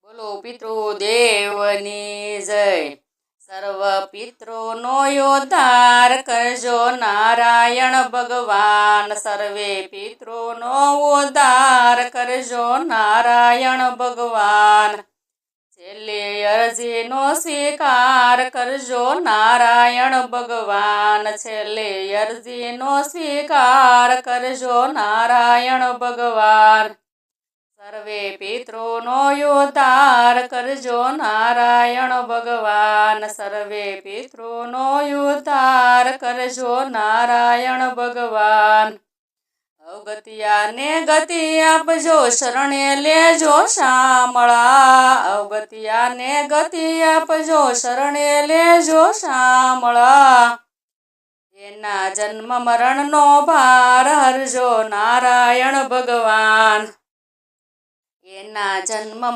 બોલો પિતૃદેવની જય. સર્વ પિતૃનો ઉદ્ધાર કરજો નારાયણ ભગવાન. સર્વે પિતૃનો ઉદ્ધાર કરજો નારાયણ ભગવાન. છેલ્લી અરજીનો સ્વીકાર કરજો નારાયણ ભગવાન. છેલ્લી અરજીનો સ્વીકાર કરજો નારાયણ ભગવાન. સર્વે પિતૃનો ઉદ્ધાર કરજો નારાયણ ભગવાન. સર્વે પિતૃનો ઉદ્ધાર કરજો નારાયણ ભગવાન. અવગત્યાને ગતિ આપજો શરણે લેજો શામળા. અવગત્યાને ગતિ આપજો શરણે લેજો શામળા. એના જન્મ મરણનો ભાર હરજો નારાયણ ભગવાન. એના જન્મ